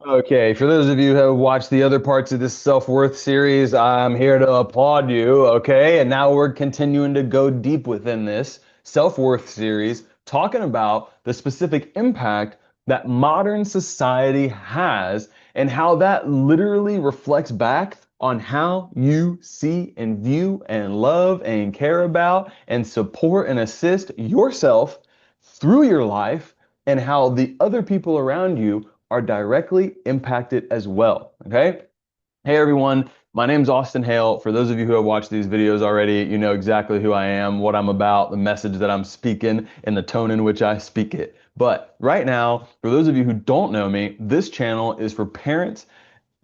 Okay, for those of you who have watched the other parts of this self-worth series, I'm here to applaud you, okay? And now we're continuing to go deep within this self-worth series, talking about the specific impact that modern society has and how that literally reflects back on how you see and view and love and care about and support and assist yourself through your life and how the other people around you are directly impacted as well. Okay. Hey everyone, my name's Austin Hale. For those of you who have watched these videos already, you know exactly who I am, what I'm about, the message that I'm speaking, and the tone in which I speak it. But right now, for those of you who don't know me, this channel is for parents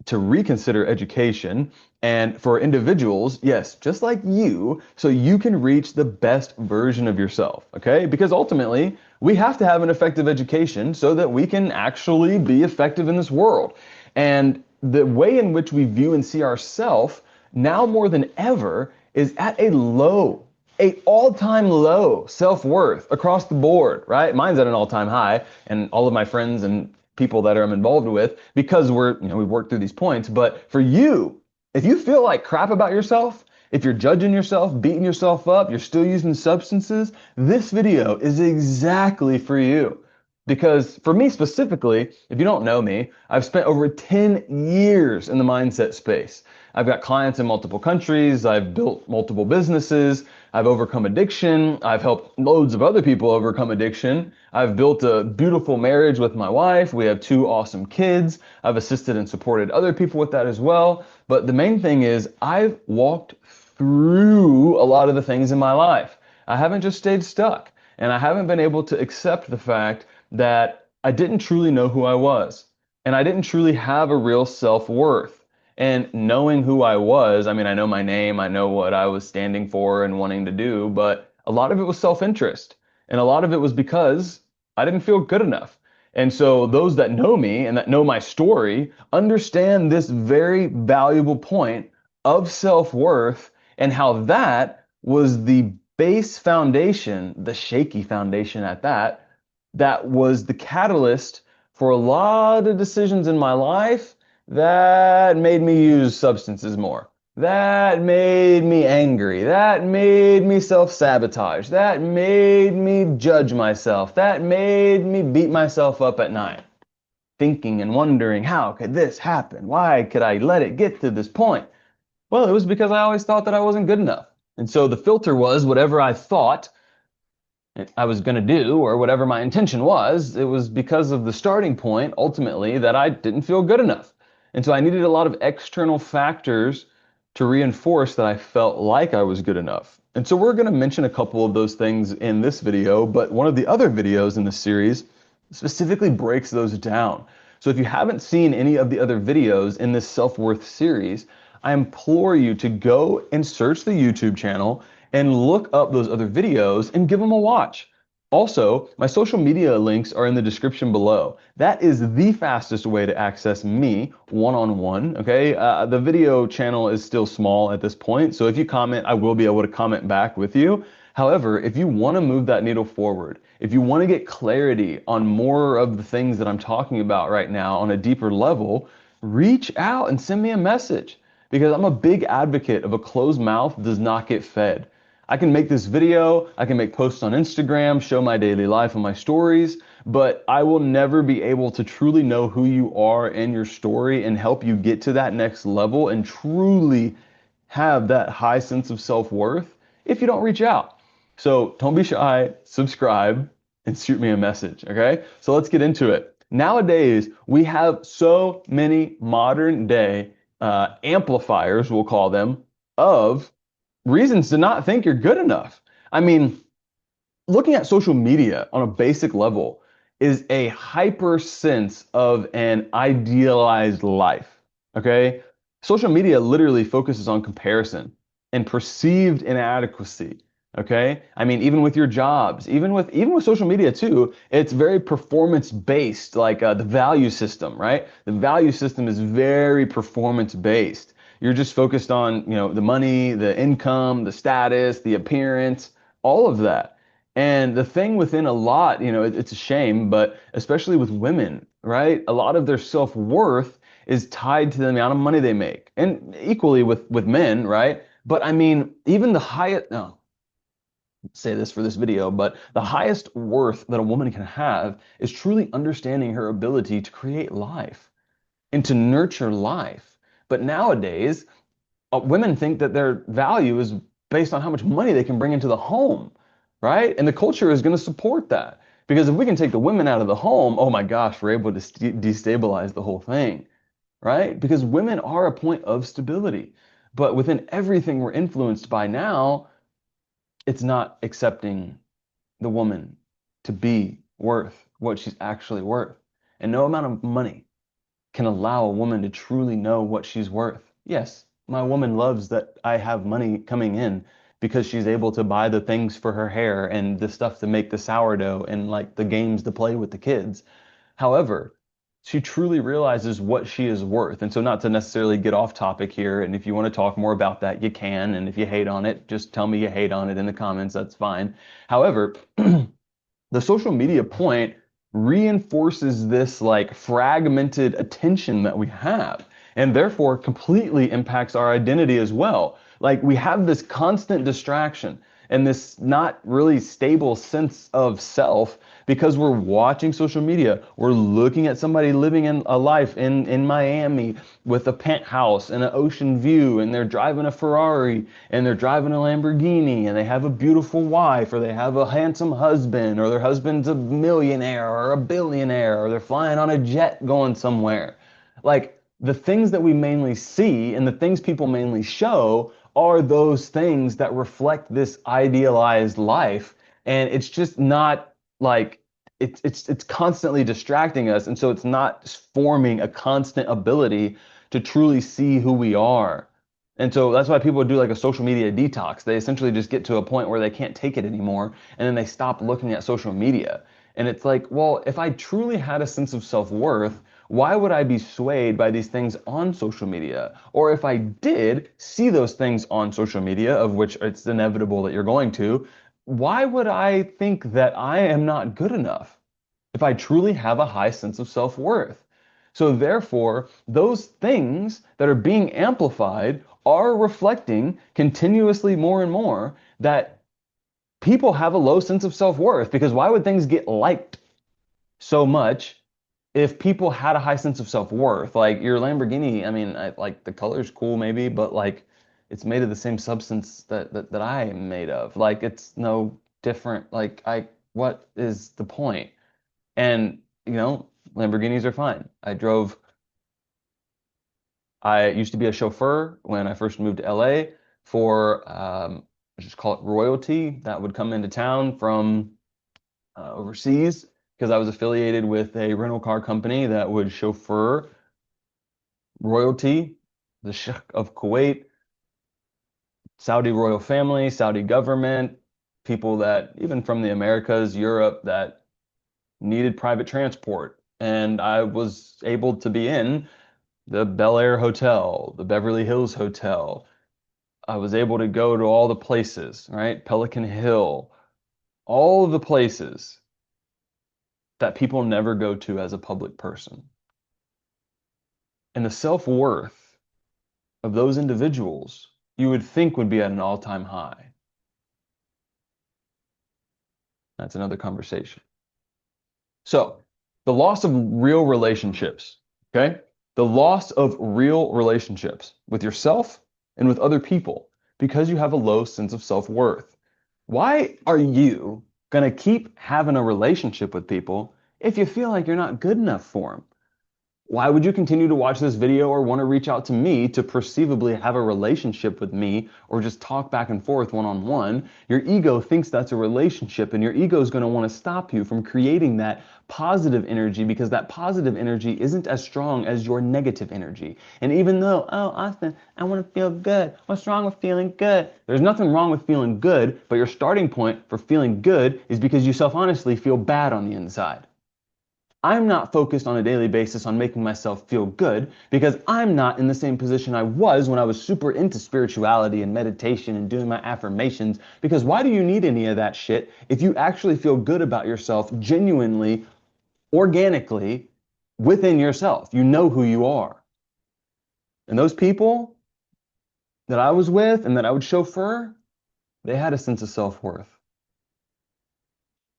to reconsider education and for individuals, yes, just like you, so you can reach the best version of yourself, okay? Because ultimately, we have to have an effective education so that we can actually be effective in this world. And the way in which we view and see ourselves now more than ever is at a all-time low self-worth across the board, right? Mine's at an all-time high, and all of my friends and people that I'm involved with because we've worked through these points. But for you, if you feel like crap about yourself, if you're judging yourself, beating yourself up, you're still using substances, this video is exactly for you. Because for me specifically, if you don't know me, I've spent over 10 years in the mindset space. I've got clients in multiple countries. I've built multiple businesses. I've overcome addiction. I've helped loads of other people overcome addiction. I've built a beautiful marriage with my wife. We have two awesome kids. I've assisted and supported other people with that as well. But the main thing is, I've walked through a lot of the things in my life. I haven't just stayed stuck. And I haven't been able to accept the fact that I didn't truly know who I was. And I didn't truly have a real self worth. And knowing who I was, I mean, I know my name, I know what I was standing for and wanting to do, but a lot of it was self interest. And a lot of it was because I didn't feel good enough. And so those that know me and that know my story understand this very valuable point of self worth and how that was the base foundation, the shaky foundation at that, that was the catalyst for a lot of decisions in my life that made me use substances more. That made me angry. That made me self sabotage. That made me judge myself. That made me beat myself up at night, thinking and wondering, how could this happen? Why could I let it get to this point? Well, it was because I always thought that I wasn't good enough. And so the filter was whatever I thought I was going to do or whatever my intention was, it was because of the starting point ultimately that I didn't feel good enough. And so I needed a lot of external factors to reinforce that I felt like I was good enough. And so we're going to mention a couple of those things in this video, but one of the other videos in the series specifically breaks those down. So if you haven't seen any of the other videos in this self-worth series, I implore you to go and search the YouTube channel and look up those other videos and give them a watch. Also, my social media links are in the description below. That is the fastest way to access me one-on-one, okay? The video channel is still small at this point, so if you comment, I will be able to comment back with you. However, if you want to move that needle forward, if you want to get clarity on more of the things that I'm talking about right now on a deeper level, reach out and send me a message because I'm a big advocate of a closed mouth does not get fed. I can make this video, I can make posts on Instagram, show my daily life and my stories, but I will never be able to truly know who you are and your story and help you get to that next level and truly have that high sense of self-worth if you don't reach out. So don't be shy, subscribe, and shoot me a message, okay? So let's get into it. Nowadays, we have so many modern day amplifiers, we'll call them, of reasons to not think you're good enough. I mean, looking at social media on a basic level is a hyper sense of an idealized life. Okay. Social media literally focuses on comparison and perceived inadequacy. Okay. I mean, even with your jobs, even with social media too, it's very performance based, like the value system, right? The value system is very performance based. You're just focused on, the money, the income, the status, the appearance, all of that. And the thing within a lot, it's a shame, but especially with women, right? A lot of their self-worth is tied to the amount of money they make. And equally with men, right? But I mean, even the highest, no, say this for this video, but the highest worth that a woman can have is truly understanding her ability to create life and to nurture life. But nowadays, women think that their value is based on how much money they can bring into the home, right? And the culture is going to support that. Because if we can take the women out of the home, oh my gosh, we're able to destabilize the whole thing, right? Because women are a point of stability. But within everything we're influenced by now, it's not accepting the woman to be worth what she's actually worth. And no amount of money can allow a woman to truly know what she's worth. Yes, my woman loves that I have money coming in because she's able to buy the things for her hair and the stuff to make the sourdough and like the games to play with the kids. However, she truly realizes what she is worth. And so, not to necessarily get off topic here, and if you want to talk more about that, you can. And if you hate on it, just tell me you hate on it in the comments. That's fine. However, the social media point reinforces this like fragmented attention that we have and therefore completely impacts our identity as well. Like we have this constant distraction and this not really stable sense of self because we're watching social media. We're looking at somebody living in a life in Miami with a penthouse and an ocean view, and they're driving a Ferrari and they're driving a Lamborghini and they have a beautiful wife or they have a handsome husband or their husband's a millionaire or a billionaire or they're flying on a jet going somewhere. Like the things that we mainly see and the things people mainly show are those things that reflect this idealized life. And it's just not like it's constantly distracting us. And so it's not forming a constant ability to truly see who we are. And so that's why people do like a social media detox. They essentially just get to a point where they can't take it anymore and then they stop looking at social media. And it's like, well, if I truly had a sense of self-worth, why would I be swayed by these things on social media? Or if I did see those things on social media, of which it's inevitable that you're going to, why would I think that I am not good enough if I truly have a high sense of self-worth? So therefore, those things that are being amplified are reflecting continuously more and more that people have a low sense of self-worth because why would things get liked so much if people had a high sense of self-worth? Like your Lamborghini, I mean, like the color's cool maybe, but like it's made of the same substance that I am made of. Like it's no different. Like what is the point? And Lamborghinis are fine. I used to be a chauffeur when I first moved to LA for let's just call it royalty that would come into town from overseas because I was affiliated with a rental car company that would chauffeur royalty, the Sheikh of Kuwait, Saudi royal family, Saudi government, people that even from the Americas, Europe, that needed private transport. And I was able to be in the Bel Air Hotel, the Beverly Hills Hotel. I was able to go to all the places, right? Pelican Hill, all of the places that people never go to as a public person. And the self-worth of those individuals you would think would be at an all-time high. That's another conversation. So, the loss of real relationships, okay? The loss of real relationships with yourself and with other people because you have a low sense of self-worth. Why are you going to keep having a relationship with people if you feel like you're not good enough for them? Why would you continue to watch this video or want to reach out to me to perceivably have a relationship with me or just talk back and forth one-on-one? Your ego thinks that's a relationship, and your ego is going to want to stop you from creating that positive energy because that positive energy isn't as strong as your negative energy. And even though, oh, Austin, I want to feel good. What's wrong with feeling good? There's nothing wrong with feeling good, but your starting point for feeling good is because you self-honestly feel bad on the inside. I'm not focused on a daily basis on making myself feel good because I'm not in the same position I was when I was super into spirituality and meditation and doing my affirmations. Because why do you need any of that shit if you actually feel good about yourself genuinely, organically, within yourself. You know who you are. And those people that I was with and that I would chauffeur, they had a sense of self-worth.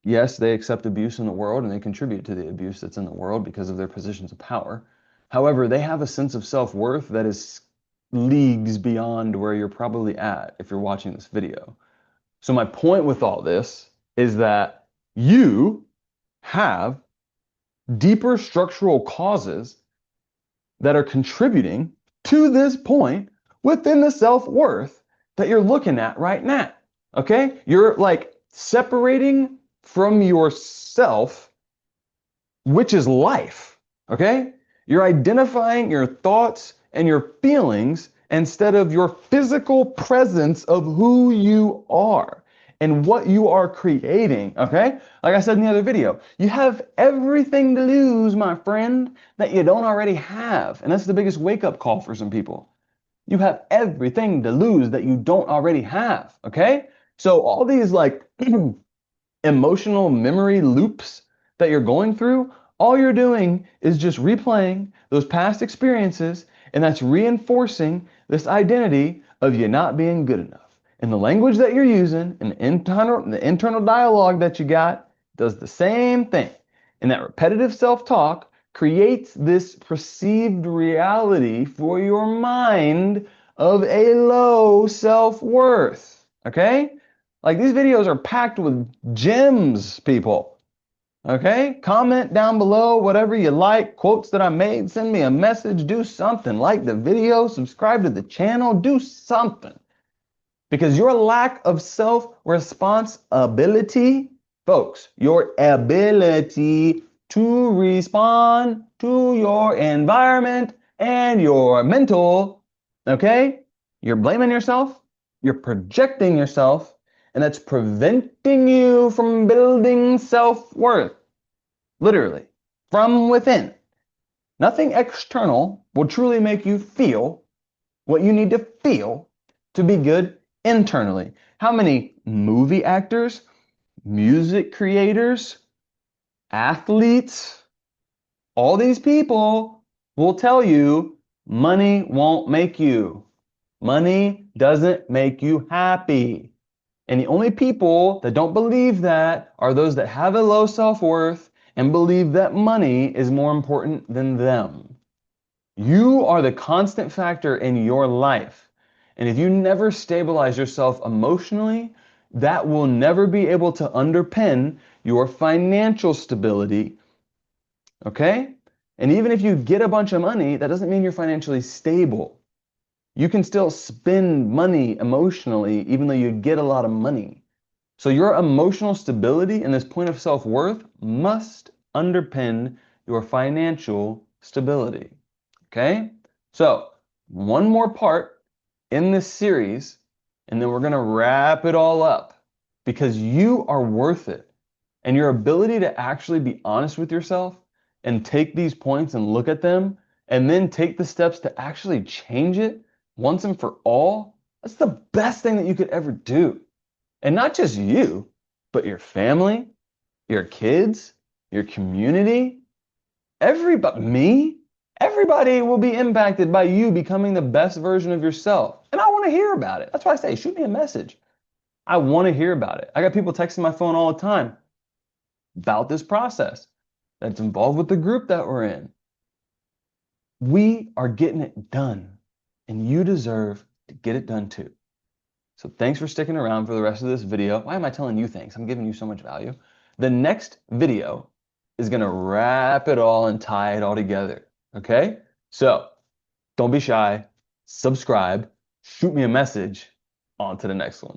Yes, they accept abuse in the world and they contribute to the abuse that's in the world because of their positions of power. However, they have a sense of self-worth that is leagues beyond where you're probably at if you're watching this video. So my point with all this is that you have deeper structural causes that are contributing to this point within the self-worth that you're looking at right now. Okay? You're like separating from yourself, which is life. Okay? You're identifying your thoughts and your feelings instead of your physical presence of who you are and what you are creating. Okay? Like I said in the other video, you have everything to lose, my friend, that you don't already have. And that's the biggest wake-up call for some people. You have everything to lose that you don't already have. Okay? So all these like emotional memory loops that you're going through, all you're doing is just replaying those past experiences, and that's reinforcing this identity of you not being good enough. And the language that you're using and the internal dialogue that you got does the same thing. And that repetitive self-talk creates this perceived reality for your mind of a low self-worth. Okay? Like these videos are packed with gems, people. Okay? Comment down below whatever you like, quotes that I made, send me a message, do something. Like the video, subscribe to the channel, do something. Because your lack of self-responsibility, folks, your ability to respond to your environment and your mental, okay? You're blaming yourself, you're projecting yourself, and that's preventing you from building self-worth, literally, from within. Nothing external will truly make you feel what you need to feel to be good internally. How many movie actors, music creators, athletes, all these people will tell you money won't make you. Money doesn't make you happy. And the only people that don't believe that are those that have a low self-worth and believe that money is more important than them. You are the constant factor in your life. And if you never stabilize yourself emotionally, that will never be able to underpin your financial stability. Okay? And even if you get a bunch of money, that doesn't mean you're financially stable. You can still spend money emotionally, even though you get a lot of money. So your emotional stability and this point of self-worth must underpin your financial stability. Okay? So one more part in this series, and then we're going to wrap it all up because you are worth it. And your ability to actually be honest with yourself and take these points and look at them and then take the steps to actually change it once and for all, that's the best thing that you could ever do. And not just you, but your family, your kids, your community, everybody will be impacted by you becoming the best version of yourself. And I want to hear about it. That's why I say, shoot me a message. I want to hear about it. I got people texting my phone all the time about this process that's involved with the group that we're in. We are getting it done. And you deserve to get it done too. So thanks for sticking around for the rest of this video. Why am I telling you thanks? I'm giving you so much value. The next video is going to wrap it all and tie it all together. Okay? So don't be shy. Subscribe. Shoot me a message. On to the next one.